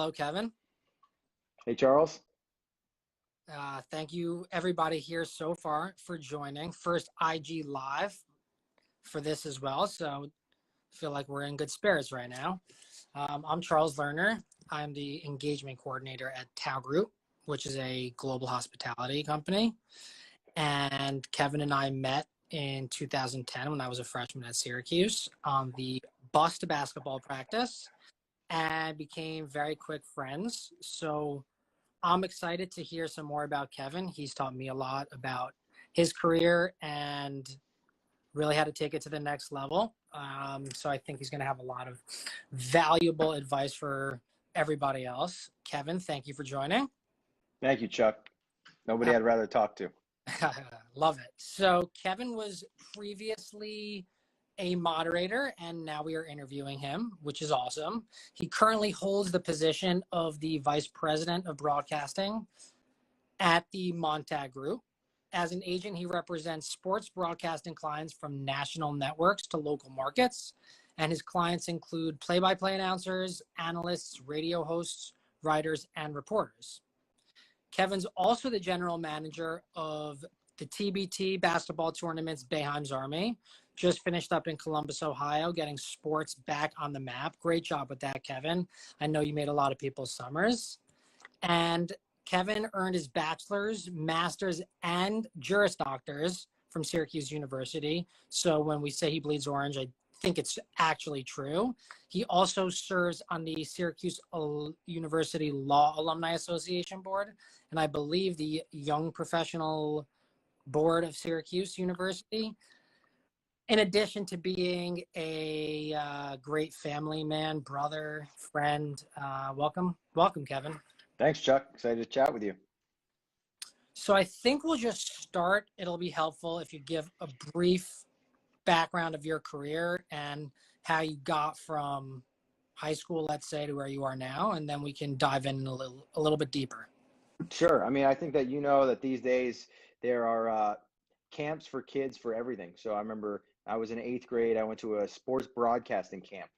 hello, Kevin. Hey, Charles. Thank you, everybody here so far for joining. First IG Live for this as well, so I feel like we're in good spirits right now. I'm Charles Lerner. I'm the engagement coordinator at Tao Group, which is a global hospitality company. And Kevin and I met in 2010 when I was a freshman at Syracuse on the bus to basketball practice and became very quick friends. So I'm excited to hear some more about Kevin. He's taught me a lot about his career and really how to take it to the next level. So I think he's going to have a lot of valuable advice for everybody else. Kevin, thank you for joining. Thank you, Chuck. Nobody I'd rather talk to. Love it. So Kevin was previously a moderator, and now we are interviewing him, which is awesome. He currently holds the position of the Vice President of Broadcasting at the Montag Group. As an agent, he represents sports broadcasting clients from national networks to local markets, and his clients include play-by-play announcers, analysts, radio hosts, writers, and reporters. Kevin's also the general manager of the TBT basketball tournaments Boeheim's Army. Just finished up in Columbus, Ohio, getting sports back on the map. Great job with that, Kevin. I know you made a lot of people's summers. And Kevin earned his bachelor's, master's, and Juris Doctors from Syracuse University. So when we say he bleeds orange, I think it's actually true. He also serves on the Syracuse University Law Alumni Association Board, and I believe the Young Professional Board of Syracuse University. In addition to being a great family man, brother, friend, welcome, Kevin. Thanks, Chuck. Excited to chat with you. So I think we'll just start. It'll be helpful if you give a brief background of your career and how you got from high school, let's say, to where you are now, and then we can dive in a little bit deeper. Sure. I mean, I think that you know that these days there are camps for kids for everything. So I remember I was in 8th grade. I went to a sports broadcasting camp,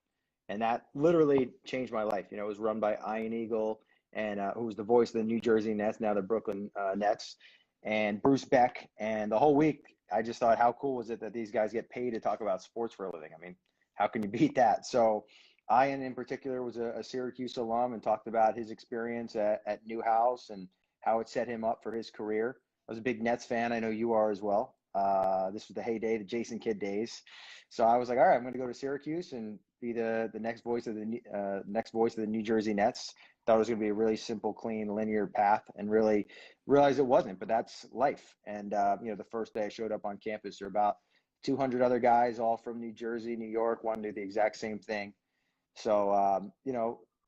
and that literally changed my life. You know, it was run by Ian Eagle, and who was the voice of the New Jersey Nets, now the Brooklyn Nets, and Bruce Beck. And the whole week, I just thought, how cool was it that these guys get paid to talk about sports for a living? I mean, how can you beat that? So Ian in particular was a Syracuse alum and talked about his experience at Newhouse and how it set him up for his career. I was a big Nets fan. I know you are as well. This was the heyday, the Jason Kidd days. So I was like, all right, I'm going to go to Syracuse and be the next voice of the New Jersey Nets. Thought it was going to be a really simple, clean, linear path, and really realized it wasn't. But that's life. And the first day I showed up on campus, there were about 200 other guys, all from New Jersey, New York, wanting to do the exact same thing. So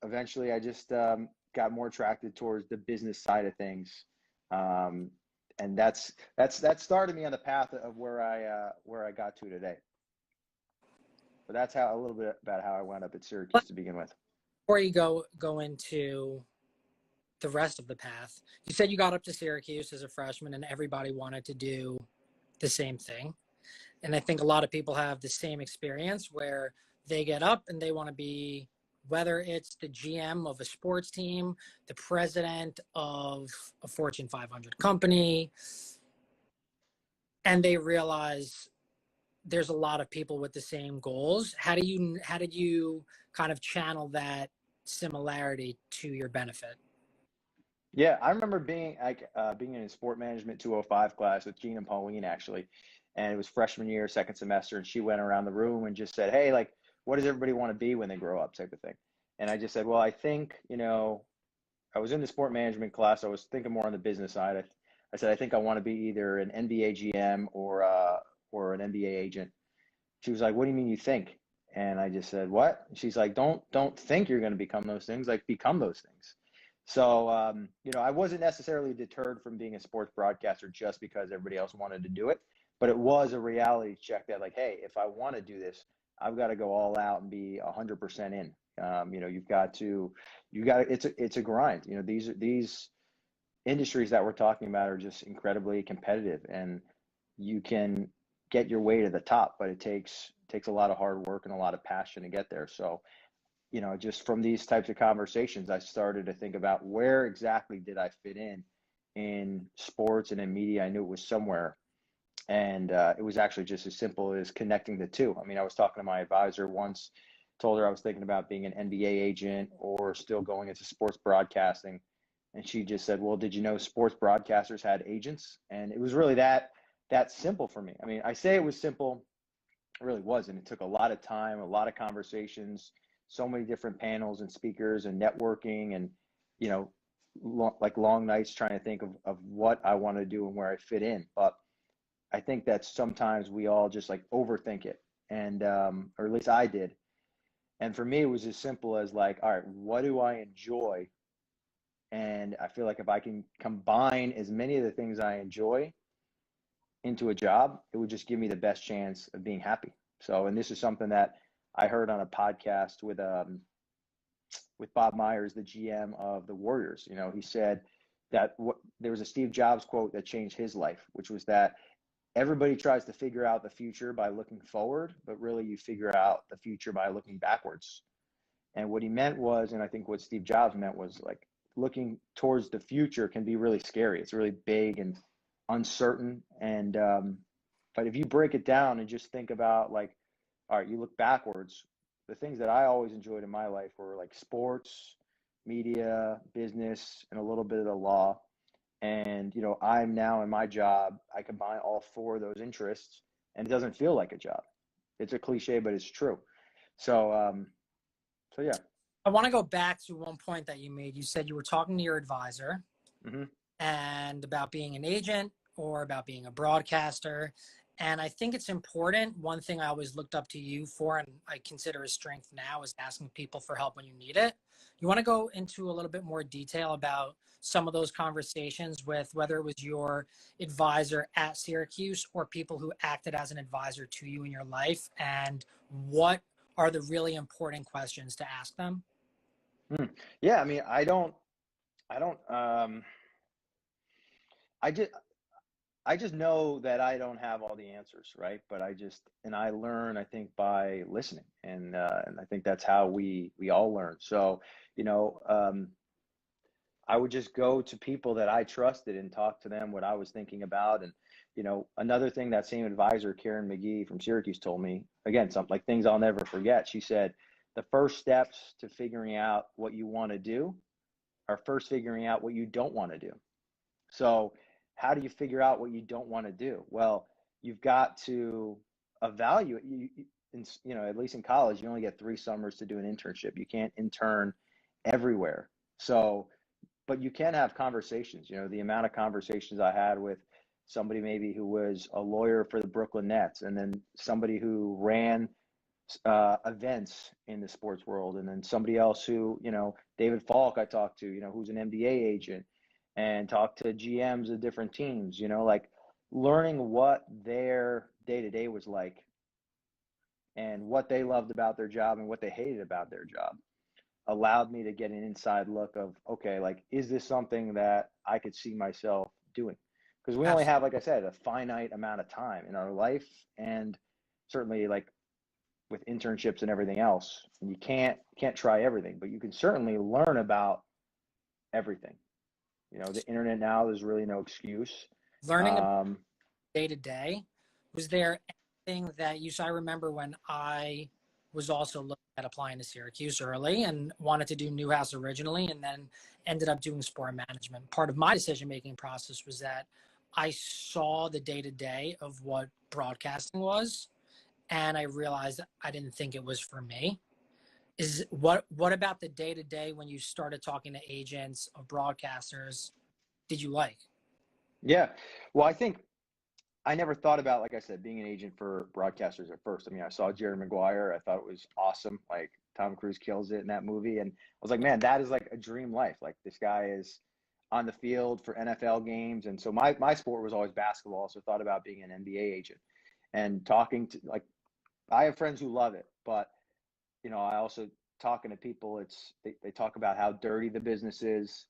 eventually I just got more attracted towards the business side of things. And that started me on the path of where I got to today. But that's a little bit about how I wound up at Syracuse to begin with. Before you go into the rest of the path, you said you got up to Syracuse as a freshman and everybody wanted to do the same thing. And I think a lot of people have the same experience where they get up and they want to be, whether it's the GM of a sports team, the president of a Fortune 500 company, and they realize there's a lot of people with the same goals. How did you kind of channel that similarity to your benefit? Yeah, I remember being in a sport management 205 class with Jean and Pauline actually, and it was freshman year, second semester, and she went around the room and just said, "Hey, like, what does everybody want to be when they grow up?" type of thing. And I just said, "Well, I think I was in the sport management class. I was thinking more on the business side. I said I think I want to be either an NBA GM or an NBA agent." She was like, "What do you mean you think?" And I just said, "What?" And she's like, "Don't think you're going to become those things. Like, become those things." So I wasn't necessarily deterred from being a sports broadcaster just because everybody else wanted to do it, but it was a reality check that, like, hey, if I want to do this, I've got to go all out and be 100% in. It's a grind. These industries that we're talking about are just incredibly competitive, and you can get your way to the top, but it takes a lot of hard work and a lot of passion to get there. So, just from these types of conversations, I started to think about where exactly did I fit in sports and in media. I knew it was somewhere. And it was actually just as simple as connecting the two. I mean, I was talking to my advisor once, told her I was thinking about being an NBA agent or still going into sports broadcasting. And she just said, well, did you know sports broadcasters had agents? And it was really that simple for me. I mean, I say it was simple, it really wasn't. It took a lot of time, a lot of conversations, so many different panels and speakers and networking and, you know, long nights trying to think of what I want to do and where I fit in. But I think that sometimes we all just like overthink it, and or at least I did. And for me, it was as simple as like, all right, what do I enjoy? And I feel like if I can combine as many of the things I enjoy into a job, it would just give me the best chance of being happy. So, and this is something that I heard on a podcast with Bob Myers, the GM of the Warriors. You know, he said that there was a Steve Jobs quote that changed his life, which was that everybody tries to figure out the future by looking forward, but really you figure out the future by looking backwards. And what he meant was, and I think what Steve Jobs meant was like looking towards the future can be really scary. It's really big and uncertain. And, but if you break it down and just think about like, all right, you look backwards, the things that I always enjoyed in my life were like sports, media, business, and a little bit of the law. And, you know, I'm now in my job, I combine all four of those interests and it doesn't feel like a job. It's a cliche, but it's true. So, so yeah. I want to go back to one point that you made. You said you were talking to your advisor and about being an agent or about being a broadcaster. And I think it's important. One thing I always looked up to you for, and I consider a strength now, is asking people for help when you need it. You want to go into a little bit more detail about some of those conversations with whether it was your advisor at Syracuse or people who acted as an advisor to you in your life, and what are the really important questions to ask them? Yeah, I mean, I don't, I just, I just know that I don't have all the answers, right? But and I learn, I think, by listening, and I think that's how we all learn. So, you know, I would just go to people that I trusted and talk to them what I was thinking about. And, you know, another thing that same advisor, Karen McGee from Syracuse, told me, again, something like things I'll never forget. She said, the first steps to figuring out what you want to do are first figuring out what you don't want to do. So how do you figure out what you don't want to do? Well, you've got to evaluate. You know, at least in college, you only get 3 summers to do an internship. You can't intern everywhere. So, but you can have conversations. You know, the amount of conversations I had with somebody maybe who was a lawyer for the Brooklyn Nets, and then somebody who ran events in the sports world, and then somebody else who, you know, David Falk I talked to, you know, who's an MBA agent, and talked to GMs of different teams, you know, like learning what their day-to-day was like and what they loved about their job and what they hated about their job allowed me to get an inside look of, okay, like, is this something that I could see myself doing? Because we only have, like I said, a finite amount of time in our life, and certainly like with internships and everything else, and you can't try everything, but you can certainly learn about everything. You know, the internet now, there's really no excuse. Learning day to day, was there anything that you saw? I remember when I was also looking at applying to Syracuse early and wanted to do Newhouse originally, and then ended up doing sport management. Part of my decision-making process was that I saw the day-to-day of what broadcasting was, and I realized I didn't think it was for me. What about the day-to-day when you started talking to agents of broadcasters did you like? Yeah. Well, I think I never thought about, like I said, being an agent for broadcasters at first. I mean, I saw Jerry Maguire. I thought it was awesome. Like Tom Cruise kills it in that movie. And I was like, man, that is like a dream life. Like this guy is on the field for NFL games. And so my sport was always basketball. So I thought about being an NBA agent and talking to, like, I have friends who love it, but you know, I also talking to people, they talk about how dirty the business is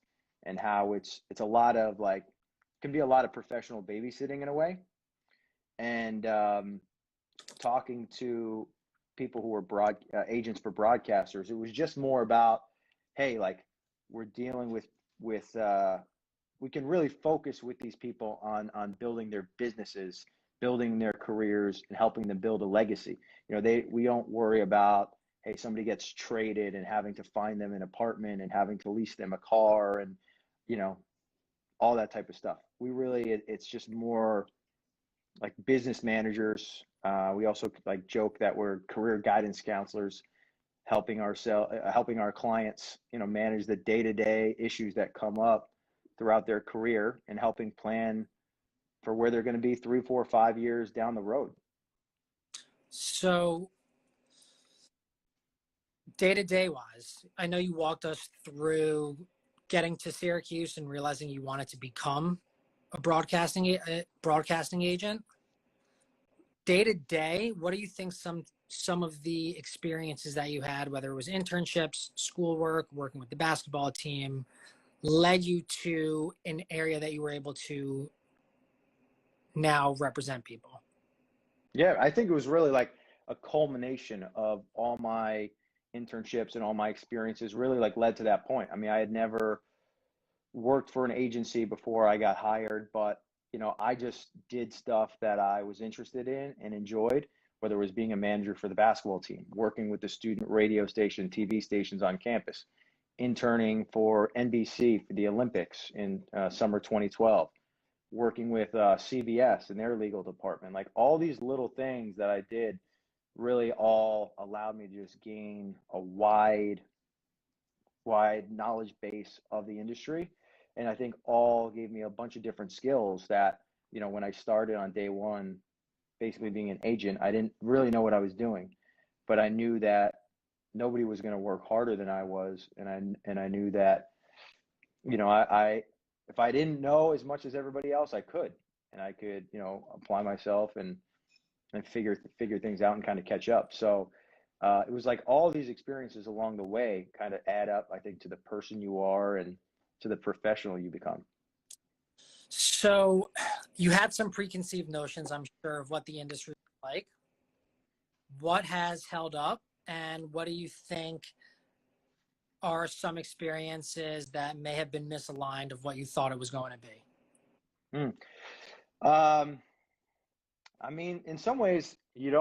and how it's a lot of like, can be a lot of professional babysitting in a way. And talking to people who were agents for broadcasters. It was just more about, hey, like we're dealing with we can really focus with these people on building their businesses, building their careers, and helping them build a legacy. We don't worry about, hey, somebody gets traded and having to find them an apartment and having to lease them a car and all that type of stuff. It's just more like business managers. We also like joke that we're career guidance counselors, helping our clients, manage the day-to-day issues that come up throughout their career and helping plan for where they're going to be 3, 4, 5 years down the road. So day-to-day wise, I know you walked us through getting to Syracuse and realizing you wanted to become a broadcasting agent. Day-to-day, what do you think some of the experiences that you had, whether it was internships, schoolwork, working with the basketball team, led you to an area that you were able to now represent people? Yeah, I think it was really like a culmination of all my internships and all my experiences really like led to that point. I mean, I had never worked for an agency before I got hired, but I just did stuff that I was interested in and enjoyed, whether it was being a manager for the basketball team, working with the student radio station, TV stations on campus, interning for NBC for the Olympics in summer 2012, working with CBS and their legal department. Like all these little things that I did really all allowed me to just gain a wide knowledge base of the industry. And I think all gave me a bunch of different skills that, when I started on day one, basically being an agent, I didn't really know what I was doing, but I knew that nobody was going to work harder than I was. And I knew that, I if I didn't know as much as everybody else, I could apply myself and figure things out and kind of catch up. So it was like all these experiences along the way kind of add up, I think, to the person you are and to the professional you become. So you had some preconceived notions, I'm sure, of what the industry is like. What has held up, and what do you think are some experiences that may have been misaligned of what you thought it was going to be? I mean, in some ways, you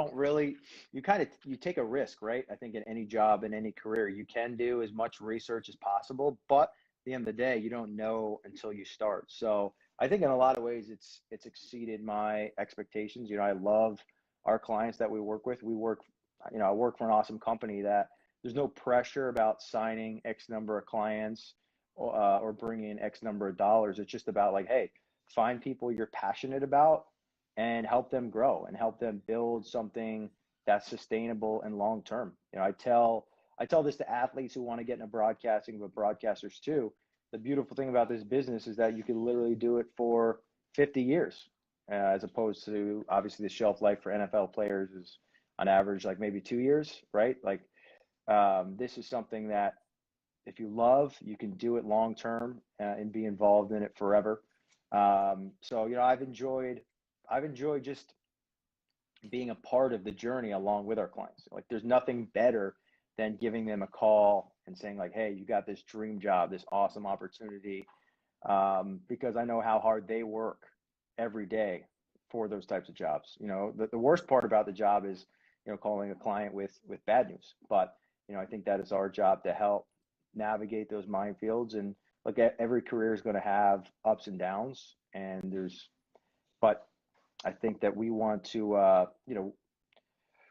take a risk, right? I think in any job, in any career, you can do as much research as possible, but at the end of the day, you don't know until you start. So I think in a lot of ways, it's exceeded my expectations. I love our clients that we work with. I work for an awesome company that there's no pressure about signing X number of clients or bringing in X number of dollars. It's just about like, hey, find people you're passionate about and help them grow and help them build something that's sustainable and long term. I tell this to athletes who want to get into broadcasting, but broadcasters too. The beautiful thing about this business is that you can literally do it for 50 years, as opposed to obviously the shelf life for NFL players is on average like maybe 2 years, right? Like this is something that if you love, you can do it long term and be involved in it forever. So I've enjoyed just being a part of the journey along with our clients. Like there's nothing better than giving them a call and saying like, hey, you got this dream job, this awesome opportunity, because I know how hard they work every day for those types of jobs. The worst part about the job is, calling a client with bad news. But, I think that is our job to help navigate those minefields. And look, every career is going to have ups and downs, but I think that we want to,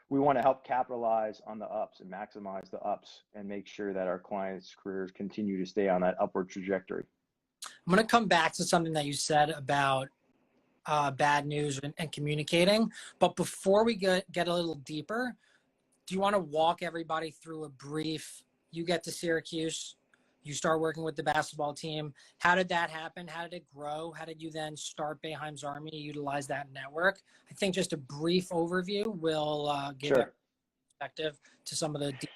we want to help capitalize on the ups and maximize the ups and make sure that our clients' careers continue to stay on that upward trajectory. I'm going to come back to something that you said about bad news and communicating. But before we get a little deeper, do you want to walk everybody through a brief, you get to Syracuse, you start working with the basketball team. How did that happen? How did it grow? How did you then start Boeheim's Army, utilize that network? I think just a brief overview will give a perspective to some of the deep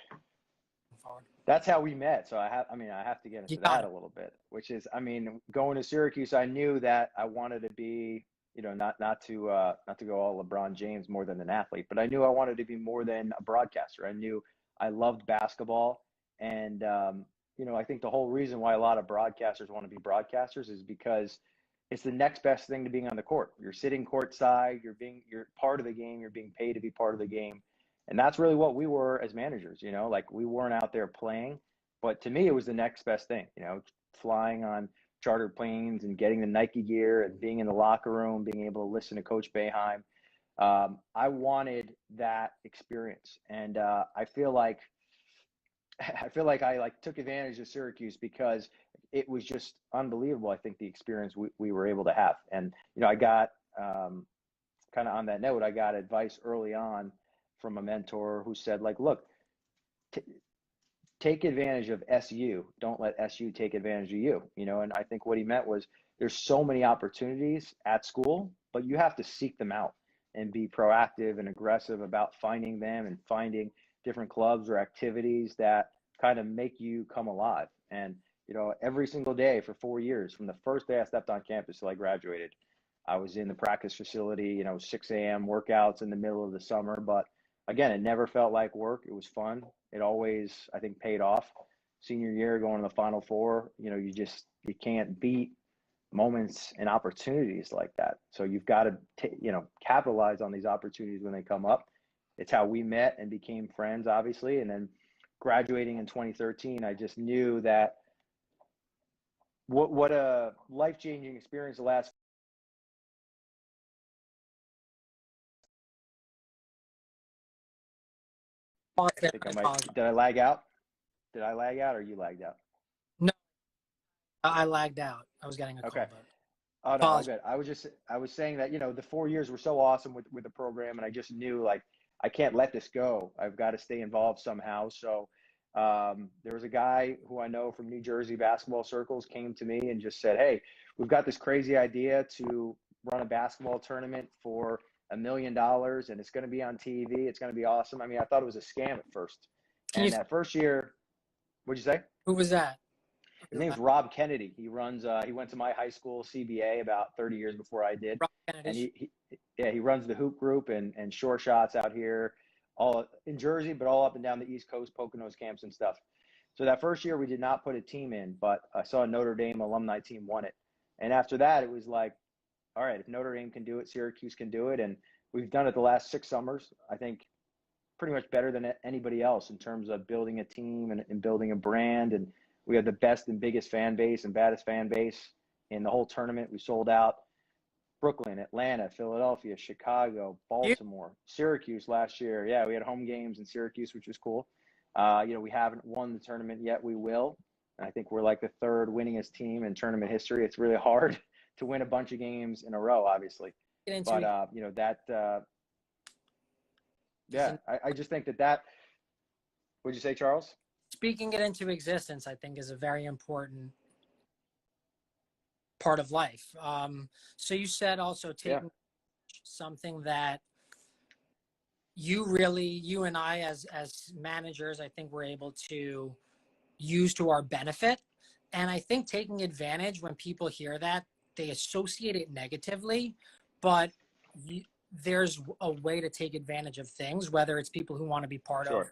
forward. That's how we met. So I have to get into that a little bit, which is, going to Syracuse, I knew that I wanted to be, not to go all LeBron James, more than an athlete, but I knew I wanted to be more than a broadcaster. I knew I loved basketball, and I think the whole reason why a lot of broadcasters want to be broadcasters is because it's the next best thing to being on the court. You're sitting courtside, you're part of the game, you're being paid to be part of the game. And that's really what we were as managers, like we weren't out there playing, but to me, it was the next best thing, flying on chartered planes and getting the Nike gear and being in the locker room, being able to listen to Coach Boeheim. I wanted that experience. And I feel like I took advantage of Syracuse because it was just unbelievable. I think the experience we were able to have. And, I got kind of on that note, I got advice early on from a mentor who said, like, look, take advantage of SU. Don't let SU take advantage of you, and I think what he meant was there's so many opportunities at school, but you have to seek them out and be proactive and aggressive about finding them and finding different clubs or activities that kind of make you come alive. And, every single day for 4 years, from the first day I stepped on campus till I graduated, I was in the practice facility, 6 a.m. workouts in the middle of the summer. But again, it never felt like work. It was fun. It always, I think, paid off. Senior year, going to the Final Four, you can't beat moments and opportunities like that. So you've got to, capitalize on these opportunities when they come up. It's how we met and became friends, obviously. And then graduating in 2013, I just knew that what a life-changing experience the last. Did I lag out? Did I lag out, or you lagged out? No, I lagged out. I was getting a call. Okay. Oh, no, all good. I was saying that, the 4 years were so awesome with the program, and I just knew, like, I can't let this go. I've got to stay involved somehow. So there was a guy who I know from New Jersey basketball circles came to me and just said, hey, we've got this crazy idea to run a basketball tournament for $1 million, and it's going to be on TV. It's going to be awesome. I mean, I thought it was a scam at first. And that first year, what'd you say? Who was that? His name's Rob Kennedy. He runs. He went to my high school, CBA, about 30 years before I did. Rob Kennedy. And he runs the hoop group and short shots out here, all in Jersey, but all up and down the East Coast, Poconos camps and stuff. So that first year, we did not put a team in, but I saw a Notre Dame alumni team won it. And after that, it was like, all right, if Notre Dame can do it, Syracuse can do it. And we've done it the last 6 summers, I think, pretty much better than anybody else in terms of building a team and building a brand. And we have the best and biggest fan base and baddest fan base in the whole tournament. We sold out Brooklyn, Atlanta, Philadelphia, Chicago, Baltimore, Syracuse last year. Yeah, we had home games in Syracuse, which was cool. We haven't won the tournament yet. We will. And I think we're like the 3rd winningest team in tournament history. It's really hard to win a bunch of games in a row, obviously. But, I just think that what'd you say, Charles? Speaking it into existence, I think, is a very important part of life. So you said also taking something that you and I as managers, I think we're able to use to our benefit. And I think taking advantage, when people hear that, they associate it negatively, but there's a way to take advantage of things, whether it's people who want to be part of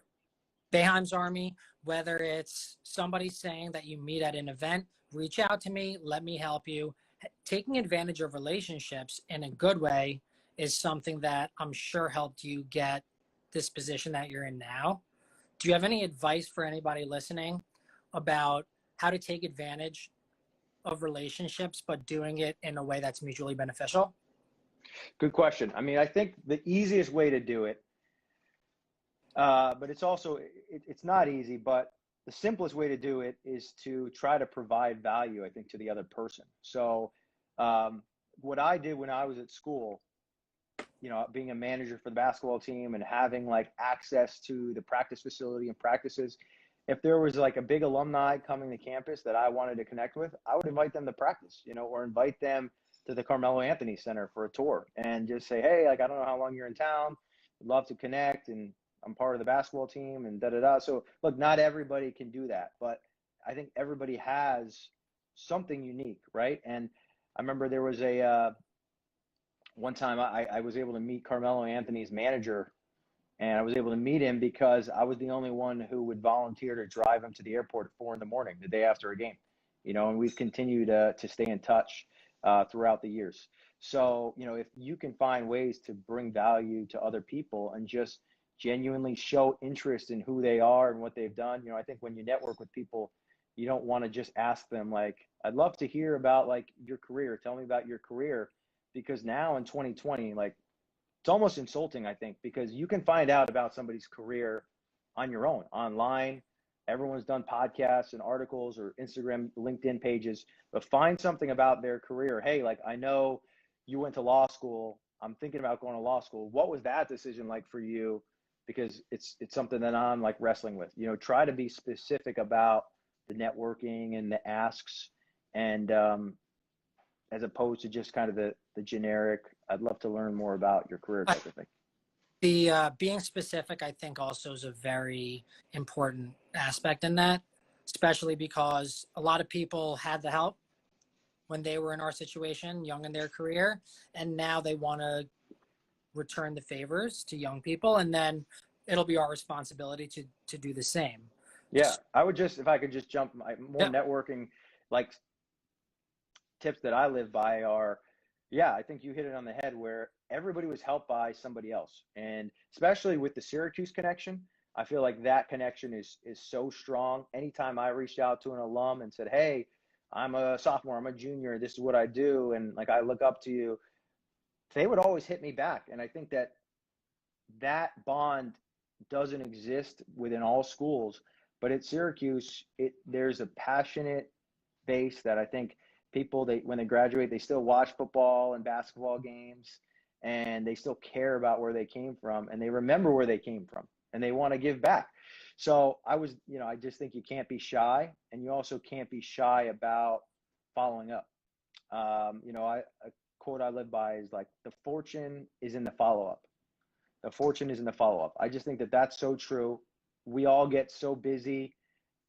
Boeheim's Army, whether it's somebody saying that you meet at an event, reach out to me, let me help you. Taking advantage of relationships in a good way is something that I'm sure helped you get this position that you're in now. Do you have any advice for anybody listening about how to take advantage of relationships, but doing it in a way that's mutually beneficial? Good question. I mean, I think the easiest way to do it, but it's also, it's not easy, but the simplest way to do it is to try to provide value, I think, to the other person. So what I did when I was at school, being a manager for the basketball team and having like access to the practice facility and practices, if there was like a big alumni coming to campus that I wanted to connect with, I would invite them to practice, or invite them to the Carmelo Anthony Center for a tour and just say, hey, like, I don't know how long you're in town. I'd love to connect, and I'm part of the basketball team and da-da-da. So look, not everybody can do that, but I think everybody has something unique, right? And I remember there was a one time I was able to meet Carmelo Anthony's manager, and I was able to meet him because I was the only one who would volunteer to drive him to the airport at 4 in the morning, the day after a game, and we've continued to stay in touch throughout the years. So, if you can find ways to bring value to other people and just genuinely show interest in who they are and what they've done, I think when you network with people, you don't want to just ask them like, I'd love to hear about like your career. Tell me about your career. Because now in 2020, like, it's almost insulting, I think, because you can find out about somebody's career on your own, online. Everyone's done podcasts and articles or Instagram, LinkedIn pages, but find something about their career. Hey, like, I know you went to law school. I'm thinking about going to law school. What was that decision like for you? Because it's something that I'm like wrestling with. Try to be specific about the networking and the asks, and as opposed to just kind of the generic, I'd love to learn more about your career type of thing. The being specific, I think, also is a very important aspect in that, especially because a lot of people had the help when they were in our situation, young in their career, and now they want to return the favors to young people, and then it'll be our responsibility to do the same. Yeah, I would just, if I could just jump, more networking, like, tips that I live by are, yeah, I think you hit it on the head, where everybody was helped by somebody else. And especially with the Syracuse connection, I feel like that connection is so strong. Anytime I reached out to an alum and said, hey, I'm a sophomore, I'm a junior, this is what I do, and like, I look up to you, they would always hit me back. And I think that bond doesn't exist within all schools, but at Syracuse, there's a passionate base that I think people, when they graduate, they still watch football and basketball games, and they still care about where they came from, and they remember where they came from, and they want to give back. So I just think you can't be shy, and you also can't be shy about following up. A quote I live by is like, the fortune is in the follow-up. The fortune is in the follow-up. I just think that that's so true. We all get so busy.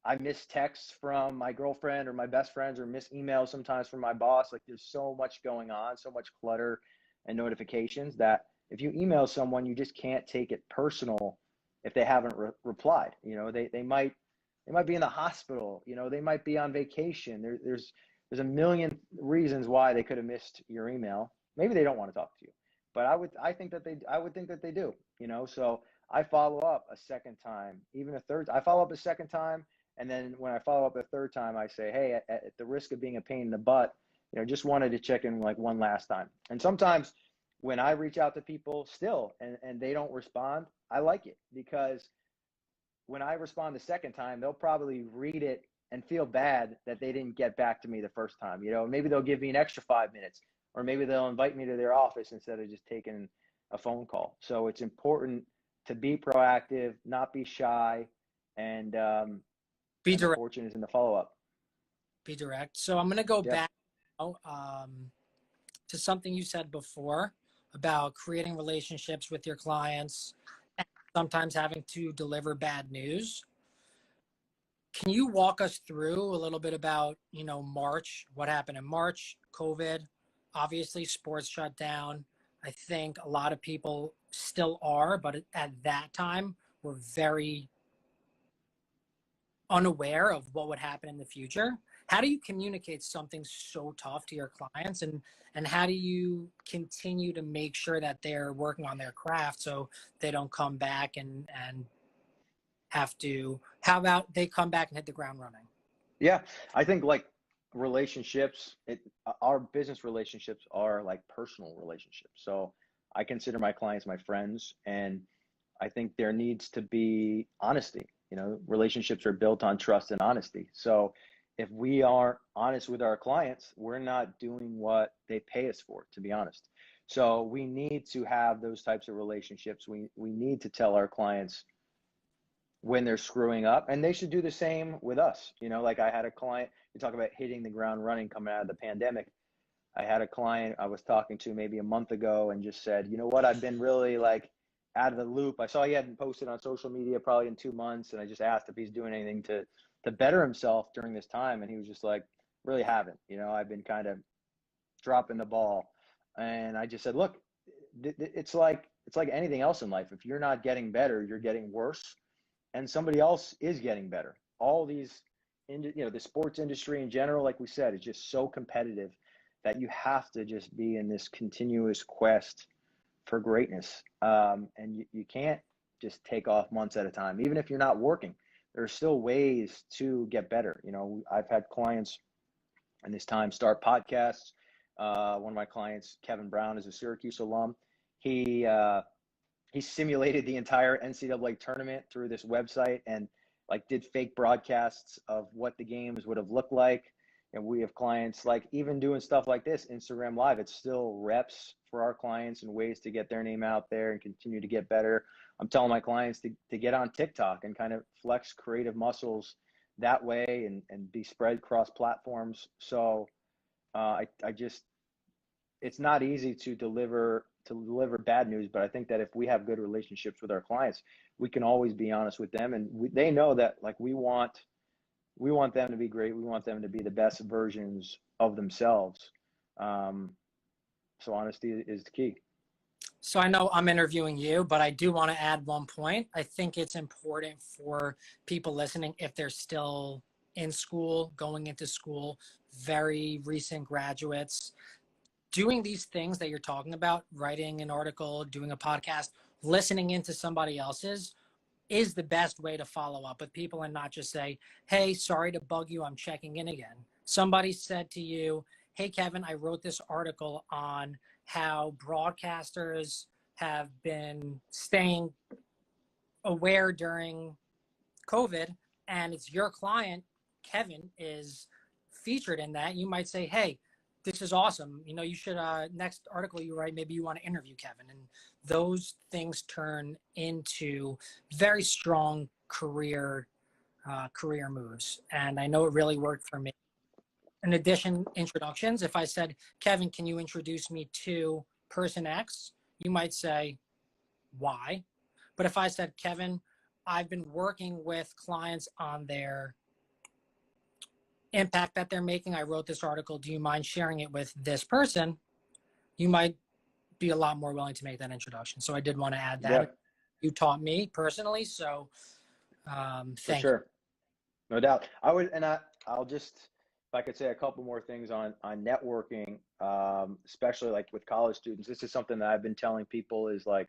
I miss texts from my girlfriend or my best friends, or miss emails sometimes from my boss. Like, there's so much going on, so much clutter and notifications, that if you email someone, you just can't take it personal if they haven't replied. They might be in the hospital. They might be on vacation. There's a million reasons why they could have missed your email. Maybe they don't want to talk to you, but I would think that they do. So I follow up a second time, even a third. I follow up a second time. And then when I follow up a third time, I say, hey, at the risk of being a pain in the butt, just wanted to check in like one last time. And sometimes when I reach out to people still and they don't respond, I like it, because when I respond the second time, they'll probably read it and feel bad that they didn't get back to me the first time. Maybe they'll give me an extra 5 minutes, or maybe they'll invite me to their office instead of just taking a phone call. So it's important to be proactive, not be shy, and be direct. The fortune is in the follow-up. Be direct. So I'm going to go back now, to something you said before about creating relationships with your clients and sometimes having to deliver bad news. Can you walk us through a little bit about, March, what happened in March, COVID, obviously sports shut down. I think a lot of people still are, but at that time were very unaware of what would happen in the future. How do you communicate something so tough to your clients, and how do you continue to make sure that they're working on their craft so they don't come back and have to, how about they come back and hit the ground running? Yeah, I think like relationships, our business relationships are like personal relationships. So I consider my clients my friends, and I think there needs to be honesty. Relationships are built on trust and honesty. So if we aren't honest with our clients, we're not doing what they pay us for, to be honest. So we need to have those types of relationships. We need to tell our clients when they're screwing up, and they should do the same with us. Like, I had a client, you talk about hitting the ground running coming out of the pandemic. I had a client I was talking to maybe a month ago and just said, you know what, I've been really like out of the loop. I saw he hadn't posted on social media probably in 2 months, and I just asked if he's doing anything to better himself during this time, and he was just like, really haven't. I've been kind of dropping the ball. And I just said, look, it's like anything else in life. If you're not getting better, you're getting worse, and somebody else is getting better. All these, the sports industry in general, like we said, is just so competitive that you have to just be in this continuous quest for greatness. And you can't just take off months at a time. Even if you're not working, there are still ways to get better. I've had clients in this time start podcasts. One of my clients, Kevin Brown, is a Syracuse alum. He simulated the entire NCAA tournament through this website and like did fake broadcasts of what the games would have looked like. And we have clients like even doing stuff like this, Instagram Live, it's still reps for our clients and ways to get their name out there and continue to get better. I'm telling my clients to get on TikTok and kind of flex creative muscles that way and be spread across platforms. So it's not easy to deliver bad news, but I think that if we have good relationships with our clients, we can always be honest with them, and they know that like we want them to be great. We want them to be the best versions of themselves. So honesty is the key. So I know I'm interviewing you, but I do want to add one point. I think it's important for people listening, if they're still in school, going into school, very recent graduates, doing these things that you're talking about, writing an article, doing a podcast, listening into somebody else's is the best way to follow up with people and not just say, hey, sorry to bug you, I'm checking in again. Somebody said to you, hey, Kevin, I wrote this article on how broadcasters have been staying aware during COVID, and it's your client, Kevin, is featured in that. You might say, hey, this is awesome. You should, next article you write, maybe you want to interview Kevin. And those things turn into very strong career moves. And I know it really worked for me. In addition, introductions, if I said, Kevin, can you introduce me to person X? You might say, why? But if I said, Kevin, I've been working with clients on their impact that they're making. I wrote this article. Do you mind sharing it with this person? You might be a lot more willing to make that introduction. So I did want to add that. Yeah. You taught me personally. So For sure. No doubt. I'll just, if I could say a couple more things on networking, especially like with college students. This is something that I've been telling people is like,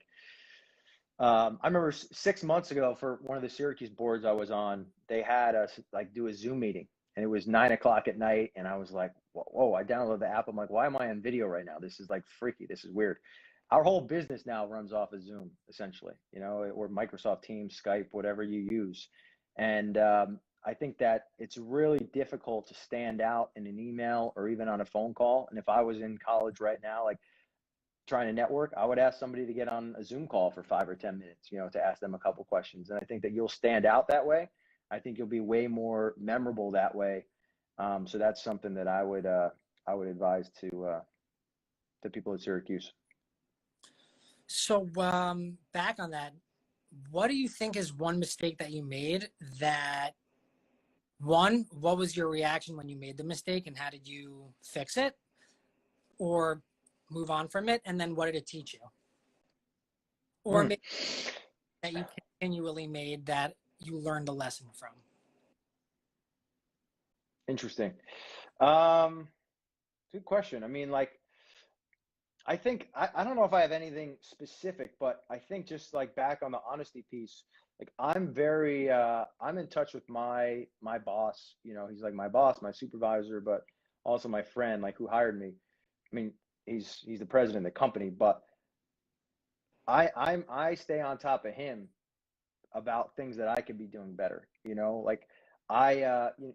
I remember 6 months ago for one of the Syracuse boards I was on, they had us like do a Zoom meeting. And it was 9 o'clock at night. And I was like, whoa, I downloaded the app. I'm like, why am I on video right now? This is like freaky. This is weird. Our whole business now runs off of Zoom, essentially, or Microsoft Teams, Skype, whatever you use. And I think that it's really difficult to stand out in an email or even on a phone call. And if I was in college right now, like trying to network, I would ask somebody to get on a Zoom call for 5 or 10 minutes, to ask them a couple questions. And I think that you'll stand out that way. I think you'll be way more memorable that way. So that's something that I would advise to people at Syracuse. So back on that, what do you think is one mistake that you made that, one, what was your reaction when you made the mistake and how did you fix it or move on from it? And then what did it teach you? Or maybe that you continually made that you learned a lesson from? Interesting. Good question. I mean, like, I think, I don't know if I have anything specific, but I think just like back on the honesty piece, like I'm very, I'm in touch with my boss, he's like my boss, my supervisor, but also my friend, like who hired me. I mean, he's the president of the company, but I stay on top of him about things that I could be doing better, like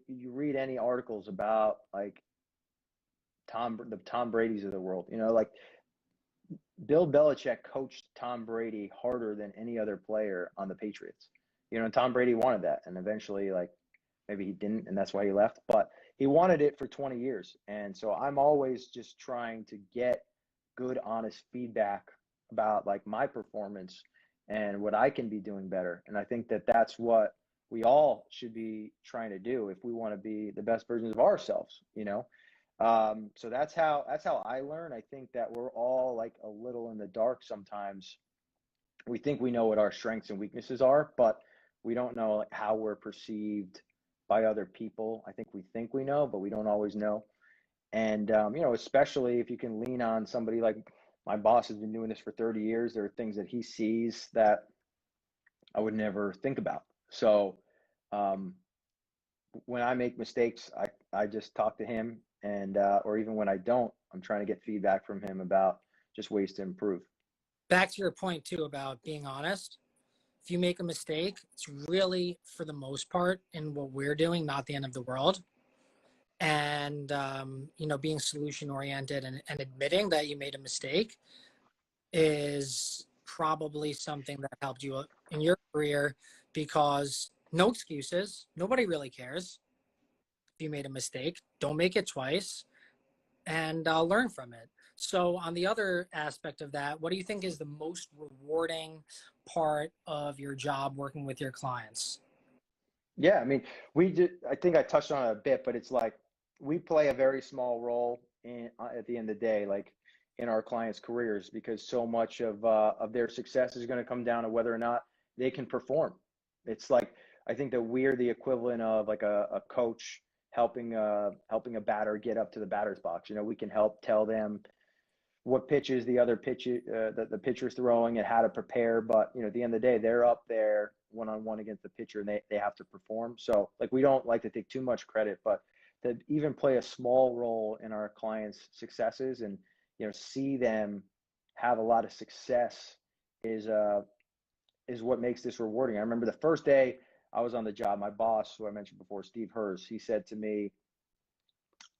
you read any articles about like the Tom Brady's of the world, like Bill Belichick coached Tom Brady harder than any other player on the Patriots, and Tom Brady wanted that. And eventually, like, maybe he didn't, and that's why he left, but he wanted it for 20 years. And so I'm always just trying to get good, honest feedback about like my performance and what I can be doing better. And I think that that's what we all should be trying to do if we want to be the best versions of ourselves, So that's how I learn. I think that we're all like a little in the dark sometimes. We think we know what our strengths and weaknesses are, but we don't know like, how we're perceived by other people. I think we know, but we don't always know. And especially if you can lean on somebody like my boss has been doing this for 30 years, there are things that he sees that I would never think about. So um, when I make mistakes, I just talk to him, and or even when I don't, I'm trying to get feedback from him about just ways to improve. Back to your point too about being honest. If you make a mistake, it's really, for the most part, in what we're doing, not the end of the world. And being solution oriented and admitting that you made a mistake is probably something that helped you in your career, because no excuses. Nobody really cares if you made a mistake. Don't make it twice, and learn from it. So on the other aspect of that, what do you think is the most rewarding part of your job working with your clients? Yeah, I mean, we did. I think I touched on it a bit, but it's like we play a very small role in at the end of the day, like in our clients' careers, because so much of their success is going to come down to whether or not they can perform. It's like I think that we're the equivalent of like a coach helping a batter get up to the batter's box. We can help tell them what pitches the other pitch the pitcher's throwing and how to prepare. But at the end of the day, they're up there one on one against the pitcher, and they have to perform. So like we don't like to take too much credit, but to even play a small role in our clients' successes and see them have a lot of success is what makes this rewarding. I remember the first day I was on the job, my boss, who I mentioned before, Steve Hers, he said to me,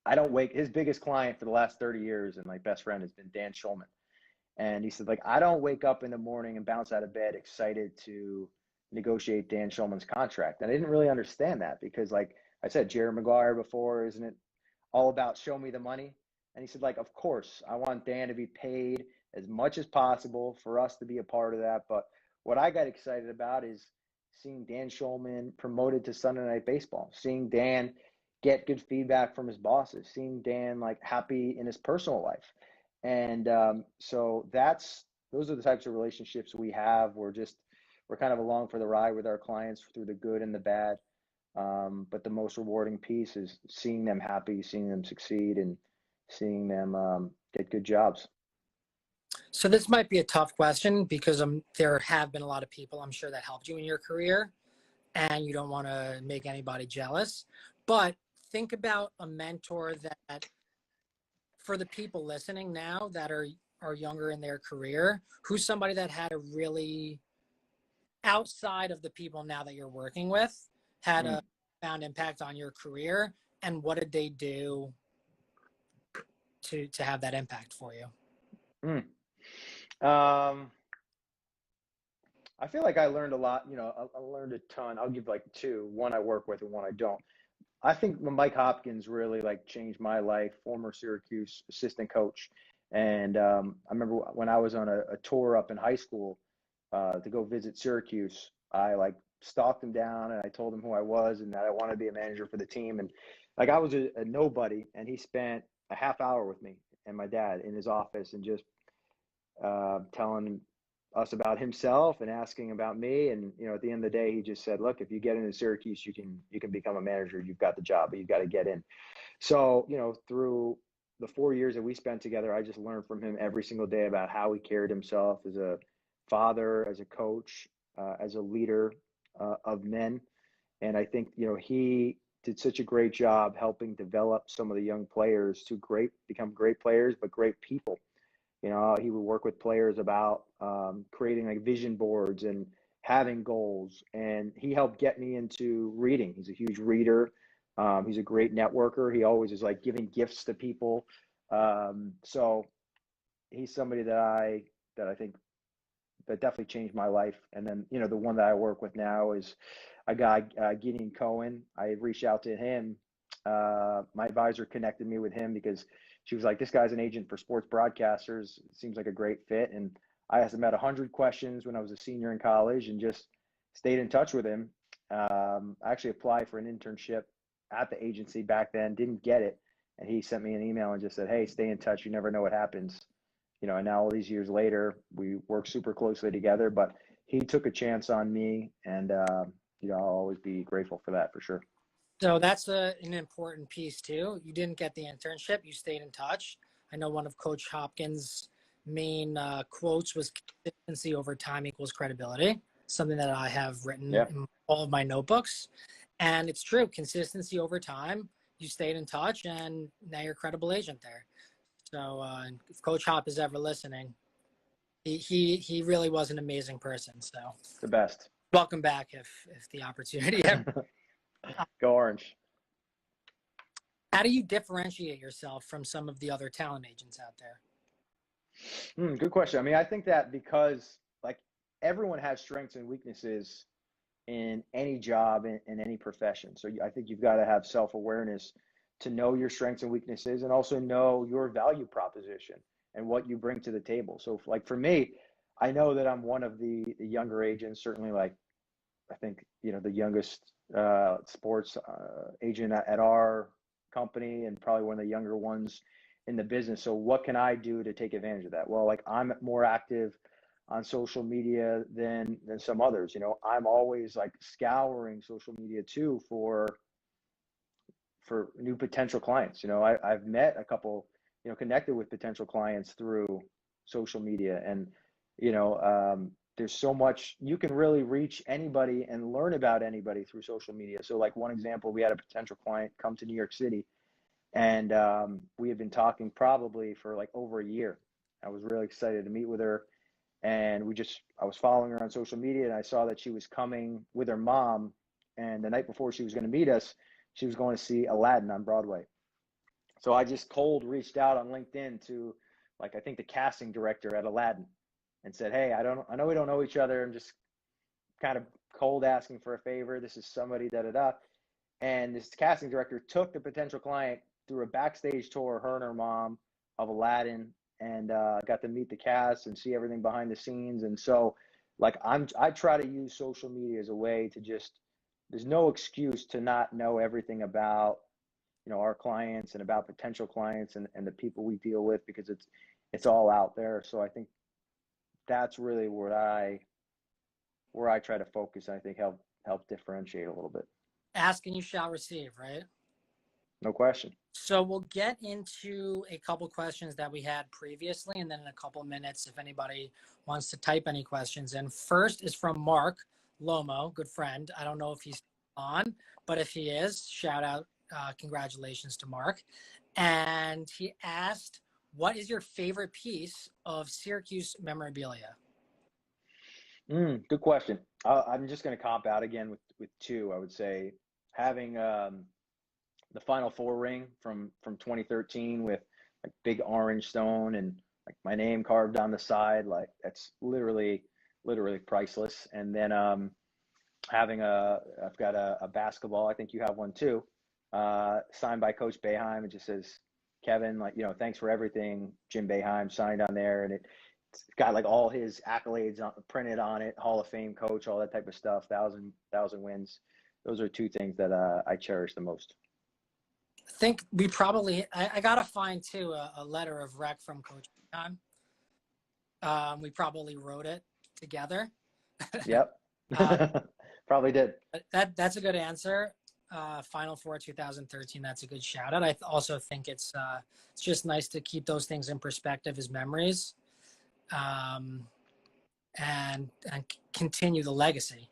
I don't wake his biggest client for the last 30 years and my best friend has been Dan Schulman. And he said, like, I don't wake up in the morning and bounce out of bed excited to negotiate Dan Schulman's contract. And I didn't really understand that because, like I said, Jerry Maguire before, isn't it all about show me the money? And he said, like, of course, I want Dan to be paid as much as possible for us to be a part of that. But what I got excited about is seeing Dan Schulman promoted to Sunday Night Baseball, seeing Dan get good feedback from his bosses, seeing Dan like happy in his personal life. And so those are the types of relationships we have. We're kind of along for the ride with our clients through the good and the bad. But the most rewarding piece is seeing them happy, seeing them succeed, and seeing them get good jobs. So this might be a tough question because there have been a lot of people, I'm sure, that helped you in your career, and you don't want to make anybody jealous. But think about a mentor that, for the people listening now that are younger in their career, who's somebody that had a really, outside of the people now that you're working with, had a profound impact on your career, and what did they do to have that impact for you? I feel like I learned a lot. I learned a ton. I'll give like two. One I work with and one I don't. I think when Mike Hopkins really like changed my life, former Syracuse assistant coach. And I remember when I was on a tour up in high school to go visit Syracuse, I like stalked him down and I told him who I was and that I wanted to be a manager for the team. And like I was a nobody, and he spent a half hour with me and my dad in his office and just telling us about himself and asking about me. And at the end of the day, he just said, "Look, if you get into Syracuse, you can become a manager. You've got the job, but you've got to get in." So through the 4 years that we spent together, I just learned from him every single day about how he carried himself as a father, as a coach, as a leader of men. And I think he did such a great job helping develop some of the young players to become great players, but great people. He would work with players about creating like vision boards and having goals. And he helped get me into reading. He's a huge reader. He's a great networker. He always is like giving gifts to people. So he's somebody that I think that definitely changed my life. And then, the one that I work with now is a guy, Gideon Cohen. I reached out to him. My advisor connected me with him because she was like, this guy's an agent for sports broadcasters. It seems like a great fit. And I asked him about 100 questions when I was a senior in college and just stayed in touch with him. I actually applied for an internship at the agency back then, didn't get it. and he sent me an email and just said, hey, stay in touch. You never know what happens. And now all these years later, we work super closely together, but he took a chance on me, and, I'll always be grateful for that for sure. So that's an important piece too. You didn't get the internship, you stayed in touch. I know one of Coach Hopkins' main quotes was consistency over time equals credibility, something that I have written in all of my notebooks. And it's true, consistency over time, you stayed in touch, and now you're a credible agent there. So if Coach Hop is ever listening, he really was an amazing person. So the best. Welcome back if the opportunity ever. Go Orange. How do you differentiate yourself from some of the other talent agents out there? Good question. I mean, I think that because like everyone has strengths and weaknesses in any job, in any profession. So I think you've got to have self-awareness to know your strengths and weaknesses, and also know your value proposition and what you bring to the table. So like for me, I know that I'm one of the younger agents, certainly like I think, the youngest sports agent at our company, and probably one of the younger ones in the business. So what can I do to take advantage of that? Well, like I'm more active on social media than some others. I'm always like scouring social media too for new potential clients. I've met a couple, connected with potential clients through social media, and there's so much you can really reach anybody and learn about anybody through social media. So like one example, we had a potential client come to New York City, and we had been talking probably for like over a year. I was really excited to meet with her, and I was following her on social media, and I saw that she was coming with her mom, and the night before she was going to meet us, she was going to see Aladdin on Broadway. So I just cold reached out on LinkedIn to, like, I think the casting director at Aladdin, and said, hey, I know we don't know each other. I'm just kind of cold asking for a favor. This is somebody, da da da. And this casting director took the potential client through a backstage tour, her and her mom, of Aladdin, and got to meet the cast and see everything behind the scenes. And so, like, I try to use social media as a way to there's no excuse to not know everything about, our clients and about potential clients and the people we deal with, because it's all out there. So I think that's really where I try to focus, and I think help differentiate a little bit. Ask and you shall receive, right? No question. So we'll get into a couple questions that we had previously, and then in a couple minutes, if anybody wants to type any questions in. First is from Mark Lomo, good friend. I don't know if he's on, but if he is, shout out, congratulations to Mark. And he asked, what is your favorite piece of Syracuse memorabilia? Good question. I'm just going to comp out again with two. I would say having the Final Four ring from 2013 with like big orange stone and like my name carved on the side, like that's literally priceless. And then I've got a basketball, I think you have one too, signed by Coach Boeheim. It just says, Kevin, like, thanks for everything, Jim Boeheim, signed on there. And it's got like all his accolades printed on it, Hall of Fame coach, all that type of stuff, 1,000 wins. Those are two things that I cherish the most. I think we probably, I got to find too a letter of rec from Coach Boeheim. We probably wrote it together. Yep. Probably did. That's a good answer. Final Four 2013. That's a good shout out. I also think it's just nice to keep those things in perspective as memories, and continue the legacy.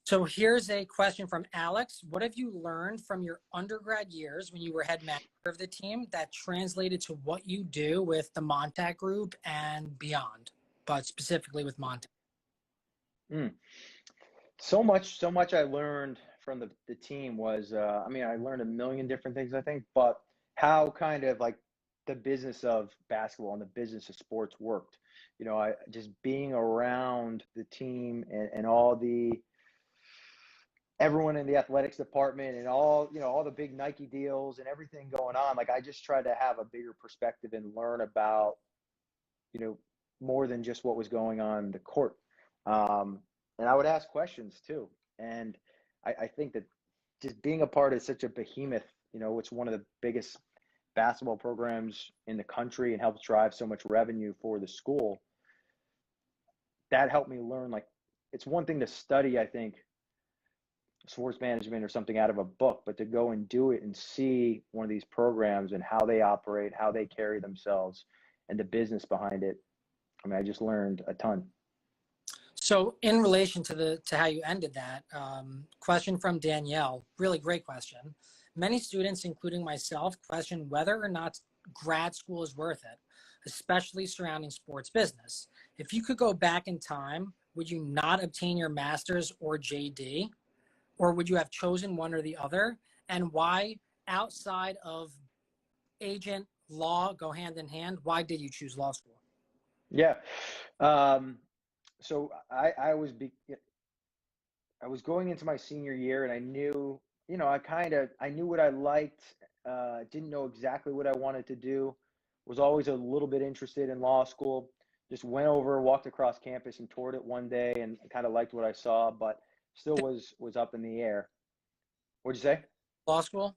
So here's a question from Alex. What have you learned from your undergrad years when you were head manager of the team that translated to what you do with the Montag Group and beyond, but specifically with Montag? So much I learned from the team was, I learned a million different things, I think, but how kind of like the business of basketball and the business of sports worked. I just being around the team and everyone in the athletics department and all the big Nike deals and everything going on. Like I just tried to have a bigger perspective and learn about, more than just what was going on the court. And I would ask questions too. And I think that just being a part of such a behemoth, You know, it's one of the biggest basketball programs in the country and helps drive so much revenue for the school. That helped me learn, like, it's one thing to study, I think, sports management or something out of a book, but to go and do it and see one of these programs and how they operate, how they carry themselves, and the business behind it. I mean, I just learned a ton. So in relation to how you ended that, question from Danielle, really great question. Many students, including myself, question whether or not grad school is worth it, especially surrounding sports business. If you could go back in time, would you not obtain your master's or JD? Or would you have chosen one or the other? And why, outside of agent law, go hand in hand, why did you choose law school? Yeah. So I was going into my senior year, and I knew, you know, I knew what I liked, didn't know exactly what I wanted to do, was always a little bit interested in law school. Just went over, walked across campus and toured it one day, and kind of liked what I saw, but still was up in the air. What'd you say? Law school?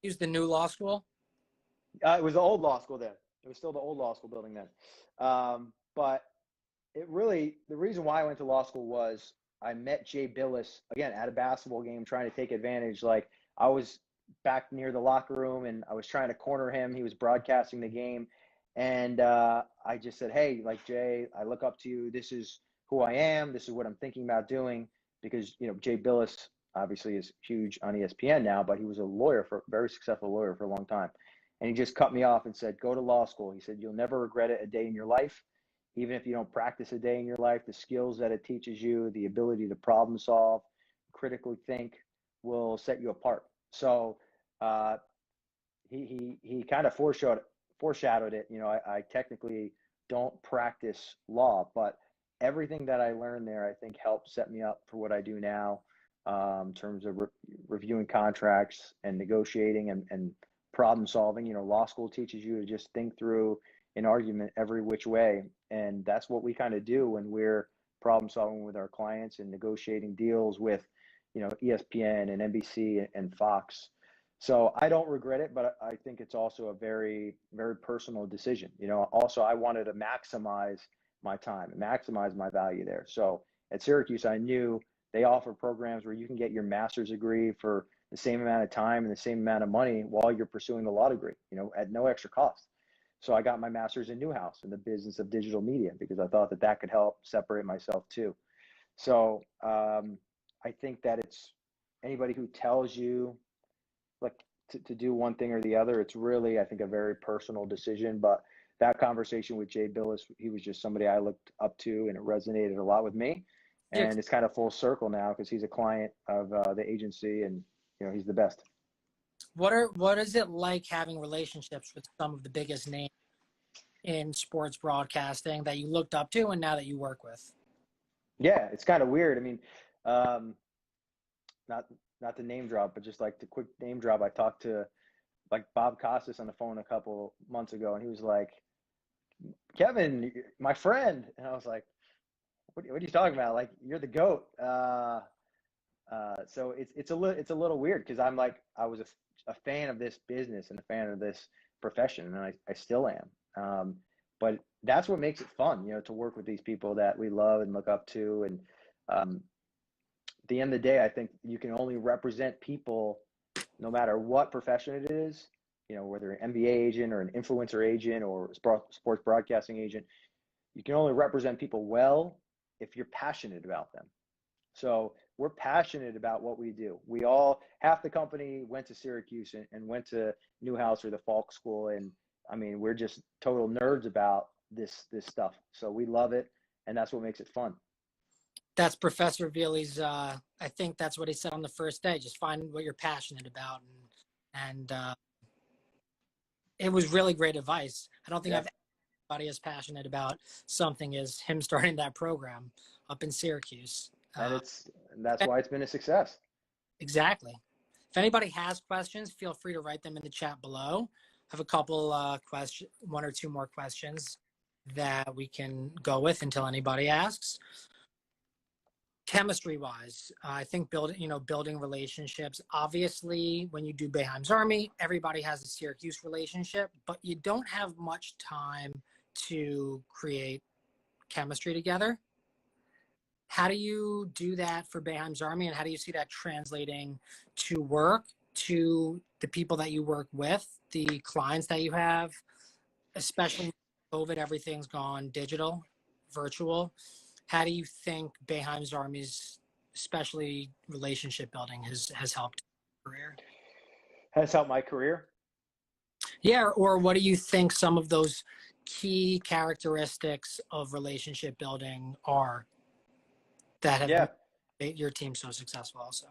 Use the new law school? It was the old law school then. It was still the old law school building then. But it really, the reason why I went to law school was I met Jay Billis, again, at a basketball game, trying to take advantage. Like, I was back near the locker room and I was trying to corner him. He was broadcasting the game. And I just said, hey, like, Jay, I look up to you. This is who I am. This is what I'm thinking about doing. Because, you know, Jay Billis obviously is huge on ESPN now, but he was a very successful lawyer for a long time. And he just cut me off and said, go to law school. He said, you'll never regret it a day in your life. Even if you don't practice a day in your life, the skills that it teaches you, the ability to problem solve, critically think, will set you apart. So he kind of foreshadowed it. You know, I technically don't practice law, but everything that I learned there, I think, helped set me up for what I do now, in terms of reviewing contracts and negotiating and problem solving. You know, law school teaches you to just think through an argument every which way. And that's what we kind of do when we're problem solving with our clients and negotiating deals with, you know, ESPN and NBC and Fox. So I don't regret it, but I think it's also a very, very personal decision. You know, also I wanted to maximize my time, maximize my value there. So at Syracuse, I knew they offer programs where you can get your master's degree for the same amount of time and the same amount of money while you're pursuing the law degree, you know, at no extra cost. So I got my master's in Newhouse in the business of digital media because I thought that could help separate myself too. So I think that it's anybody who tells you, like, to do one thing or the other, it's really, I think, a very personal decision. But that conversation with Jay Billis, he was just somebody I looked up to, and it resonated a lot with me. And it's kind of full circle now because he's a client of the agency, and, you know, he's the best. What is it like having relationships with some of the biggest names in sports broadcasting that you looked up to and now that you work with? Yeah, it's kind of weird. I mean, not the name drop, but just like the quick name drop. I talked to, like, Bob Costas on the phone a couple months ago, and he was like, Kevin, my friend. And I was like, what are you talking about? Like, you're the GOAT. So it's a little weird because I'm like, I was a fan of this business and a fan of this profession, and I still am. But that's what makes it fun, you know, to work with these people that we love and look up to. And at the end of the day, I think you can only represent people, no matter what profession it is, you know, whether an NBA agent or an influencer agent or sports broadcasting agent, you can only represent people well if you're passionate about them. So we're passionate about what we do. Half the company went to Syracuse and went to Newhouse or the Falk School. And I mean, we're just total nerds about this stuff. So we love it. And that's what makes it fun. That's Professor Veely's, I think that's what he said on the first day. Just find what you're passionate about. And it was really great advice. I don't think I've anybody as passionate about something as him starting that program up in Syracuse. And that's why it's been a success. Exactly. If anybody has questions, feel free to write them in the chat below. I have a couple one or two more questions that we can go with until anybody asks. chemistry wise, I think building relationships. Obviously, when you do Boeheim's Army, everybody has a Syracuse relationship, but you don't have much time to create chemistry together. How do you do that for Boeheim's Army, and how do you see that translating to work, to the people that you work with, the clients that you have, especially COVID, everything's gone digital, virtual. How do you think Boeheim's Army's, especially relationship building, has helped your career? Has helped my career. Yeah, or what do you think some of those key characteristics of relationship building are that have made your team so successful also?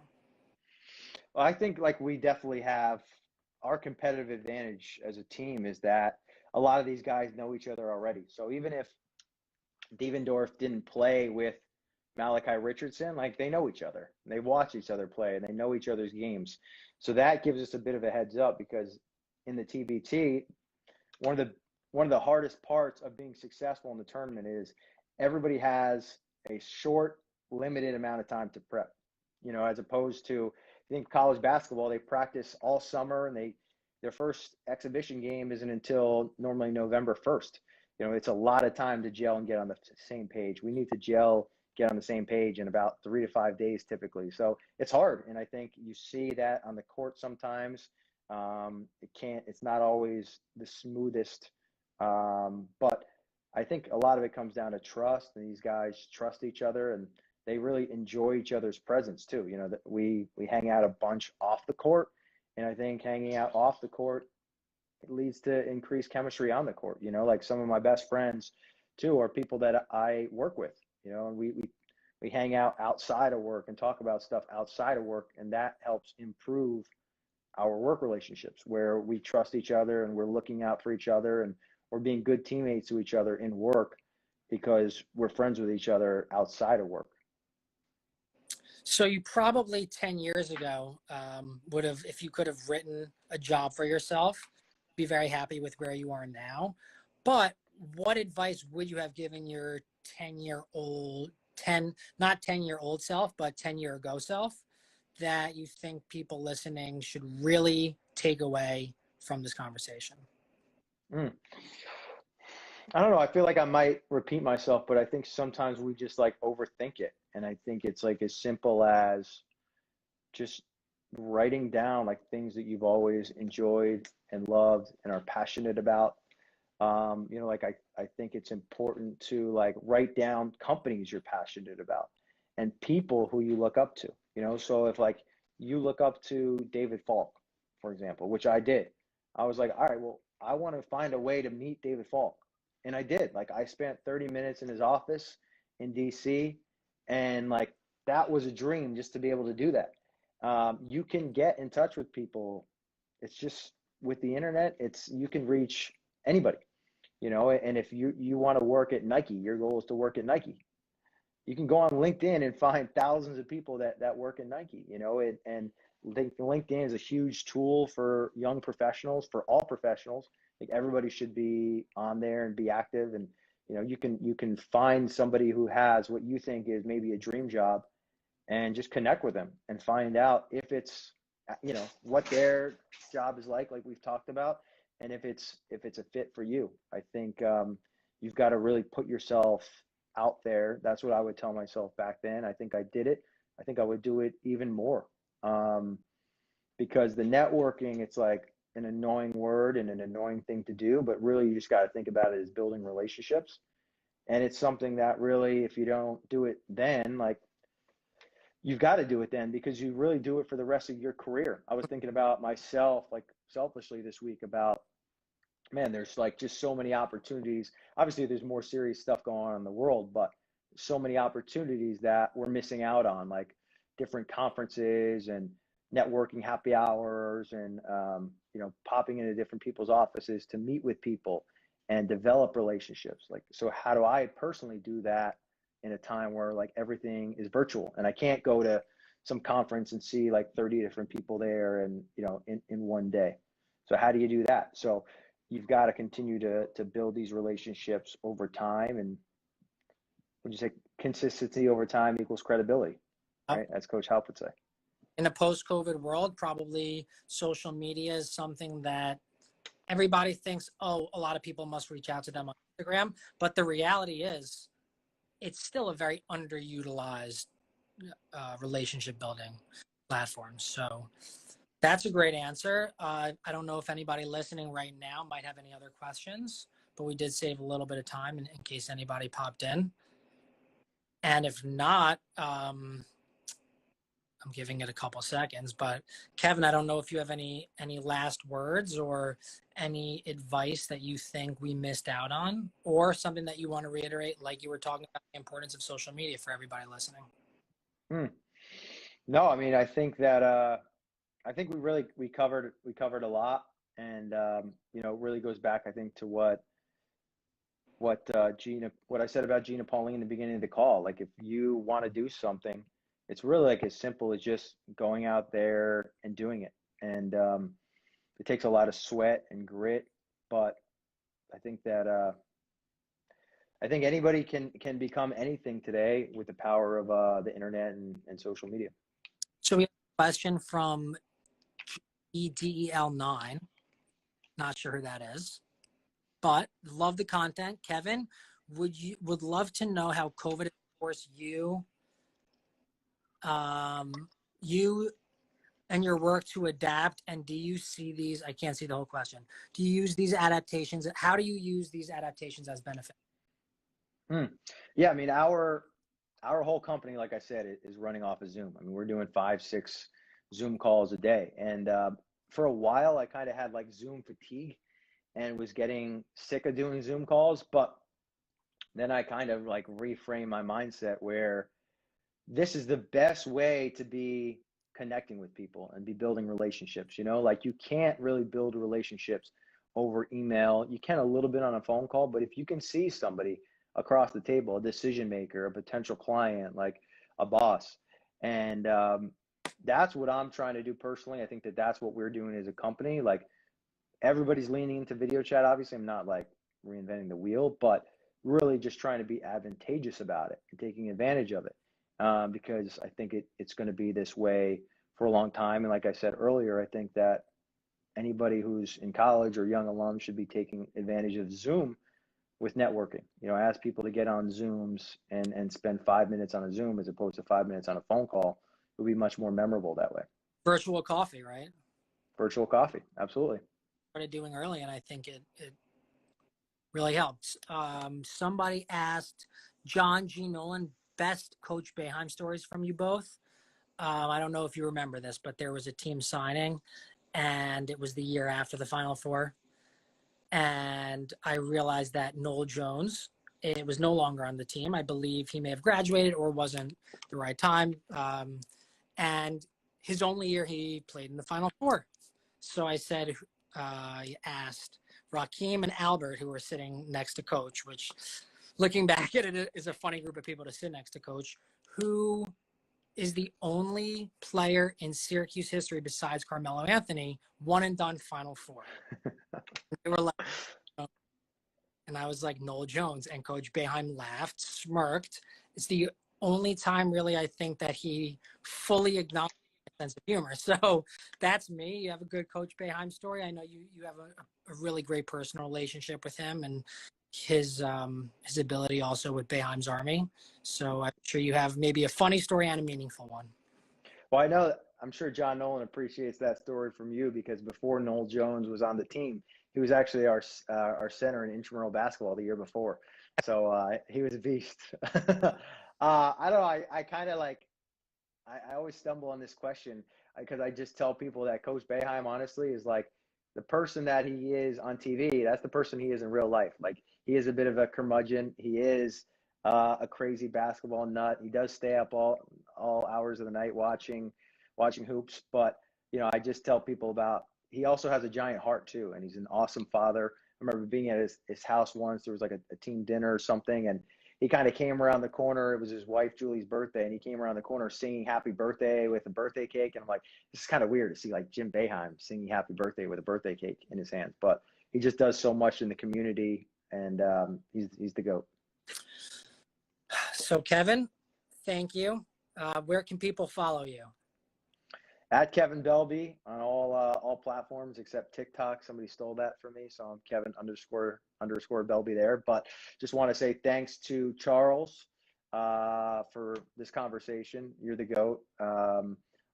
Well, I think like we definitely have our competitive advantage as a team is that a lot of these guys know each other already. So even if Devendorf didn't play with Malachi Richardson, like they know each other. They watch each other play and they know each other's games. So that gives us a bit of a heads up because in the TBT, one of the hardest parts of being successful in the tournament is everybody has a short, limited amount of time to prep. You know, as opposed to I think college basketball, they practice all summer and their first exhibition game isn't until normally November 1st. You know, it's a lot of time to gel and get on the same page. We need to gel, get on the same page in about 3 to 5 days typically. So it's hard. And I think you see that on the court sometimes. It's not always the smoothest. But I think a lot of it comes down to trust, and these guys trust each other and they really enjoy each other's presence too. You know, that we hang out a bunch off the court, and I think hanging out off the court, it leads to increased chemistry on the court. You know, like some of my best friends too are people that I work with, you know, and we hang out outside of work and talk about stuff outside of work, and that helps improve our work relationships where we trust each other and we're looking out for each other and we're being good teammates to each other in work because we're friends with each other outside of work. So you probably 10 years ago would have, if you could have written a job for yourself, be very happy with where you are now. But what advice would you have given your 10-year-old, not 10-year-old self, but 10-year-ago self that you think people listening should really take away from this conversation? I don't know. I feel like I might repeat myself, but I think sometimes we just like overthink it. And I think it's like as simple as just writing down like things that you've always enjoyed and loved and are passionate about. You know, like I think it's important to like write down companies you're passionate about and people who you look up to, you know? So if like you look up to David Falk, for example, which I did, I was like, all right, well, I want to find a way to meet David Falk. And I did. Like I spent 30 minutes in his office in DC, and like that was a dream just to be able to do that. You can get in touch with people. It's just with the internet, you can reach anybody, you know, and if you want to work at Nike, your goal is to work at Nike. You can go on LinkedIn and find thousands of people that work at Nike, you know, and LinkedIn is a huge tool for young professionals, for all professionals. Like everybody should be on there and be active. And, you know, you can find somebody who has what you think is maybe a dream job and just connect with them and find out if it's, you know, what their job is like we've talked about, and if it's a fit for you. I think you've got to really put yourself out there. That's what I would tell myself back then. I think I did it. I think I would do it even more, because the networking, it's like an annoying word and an annoying thing to do, but really you just got to think about it as building relationships. And it's something that really, if you don't do it then, like you've got to do it then, because you really do it for the rest of your career. I was thinking about myself, like selfishly this week, about, man, there's like just so many opportunities. Obviously there's more serious stuff going on in the world, but so many opportunities that we're missing out on, like different conferences and networking happy hours and, you know, popping into different people's offices to meet with people and develop relationships. Like, so how do I personally do that in a time where like everything is virtual and I can't go to some conference and see like 30 different people there and, you know, in one day. So how do you do that? So you've got to continue to build these relationships over time. And would you say consistency over time equals credibility, right? As Coach Halp would say. In a post-COVID world, probably social media is something that everybody thinks, oh, a lot of people must reach out to them on Instagram. But the reality is it's still a very underutilized relationship building platform. So that's a great answer. I don't know if anybody listening right now might have any other questions, but we did save a little bit of time in case anybody popped in. And if not, I'm giving it a couple seconds, but Kevin, I don't know if you have any last words or any advice that you think we missed out on, or something that you want to reiterate, like you were talking about the importance of social media for everybody listening. No, I mean, I think that I think we covered a lot, and you know, it really goes back, I think, to what I said about Gina Pauline in the beginning of the call. Like, if you want to do something, it's really like as simple as just going out there and doing it. And it takes a lot of sweat and grit, but I think that I think anybody can become anything today with the power of the internet and social media. So we have a question from EDEL9. Not sure who that is, but love the content. Kevin, would love to know how COVID has forced you and your work to adapt, and do you see these, I can't see the whole question, do you use these adaptations, how do you use these adaptations as benefit? Yeah, I mean, our whole company, like I said, is running off of Zoom. I mean, we're doing 5-6 Zoom calls a day, and for a while I kind of had like Zoom fatigue and was getting sick of doing Zoom calls, but then I kind of like reframed my mindset where this is the best way to be connecting with people and be building relationships. You know, like, you can't really build relationships over email. You can a little bit on a phone call, but if you can see somebody across the table, a decision maker, a potential client, like a boss, and that's what I'm trying to do personally. I think that that's what we're doing as a company. Like, everybody's leaning into video chat. Obviously, I'm not like reinventing the wheel, but really just trying to be advantageous about it and taking advantage of it. Because I think it's going to be this way for a long time. And like I said earlier, I think that anybody who's in college or young alum should be taking advantage of Zoom with networking. You know, ask people to get on Zooms and spend 5 minutes on a Zoom as opposed to 5 minutes on a phone call. It would be much more memorable that way. Virtual coffee, right? Virtual coffee, absolutely. Started doing early, and I think it really helps. Somebody asked, John G. Nolan, best Coach Boeheim stories from you both. I don't know if you remember this, but there was a team signing, and it was the year after the Final Four. And I realized that Noel Jones, it was no longer on the team. I believe he may have graduated or wasn't the right time. And his only year he played in the Final Four. So I said, I asked Raheem and Albert, who were sitting next to Coach, which, looking back at it, is a funny group of people to sit next to Coach, who is the only player in Syracuse history besides Carmelo Anthony, one and done Final Four. They were like, and I was like, Noel Jones, and Coach Boeheim laughed, smirked. It's the only time, really, I think that he fully acknowledged my sense of humor. So that's me. You have a good Coach Boeheim story. I know you have a really great personal relationship with him and his ability also with Boeheim's Army. So I'm sure you have maybe a funny story and a meaningful one. Well, I'm sure John Nolan appreciates that story from you, because before Noel Jones was on the team, he was actually our center in intramural basketball the year before. So he was a beast. I don't know. I kind of like, I always stumble on this question because I just tell people that Coach Boeheim, honestly, is like the person that he is on TV. That's the person he is in real life. Like, he is a bit of a curmudgeon. He is a crazy basketball nut. He does stay up all hours of the night watching hoops. But, you know, I just tell people about, he also has a giant heart too, and he's an awesome father. I remember being at his house once. There was like a team dinner or something, and he kind of came around the corner. It was his wife Julie's birthday, and he came around the corner singing "Happy Birthday" with a birthday cake. And I'm like, this is kind of weird to see like Jim Boeheim singing "Happy Birthday" with a birthday cake in his hands. But he just does so much in the community, and he's the GOAT. So Kevin, thank you. Where can people follow you? At Kevin Belbey on all platforms except TikTok. Somebody stole that from me, so I'm Kevin __ Belbey there. But just want to say thanks to Charles for this conversation. You're the GOAT.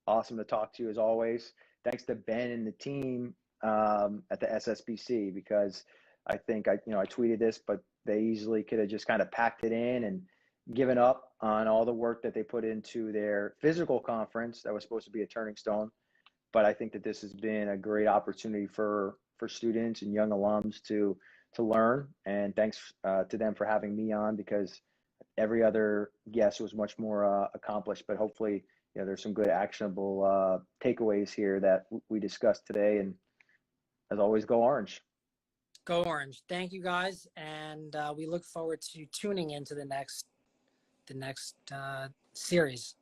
Awesome to talk to you as always. Thanks to Ben and the team at the SSBC, because I think I tweeted this, but they easily could have just kind of packed it in and given up on all the work that they put into their physical conference that was supposed to be a turning stone. But I think that this has been a great opportunity for students and young alums to learn. And thanks to them for having me on, because every other guest was much more accomplished. But hopefully, there's some good actionable takeaways here that we discussed today. And as always, go Orange. Go Orange. Thank you guys. And we look forward to tuning into the next series.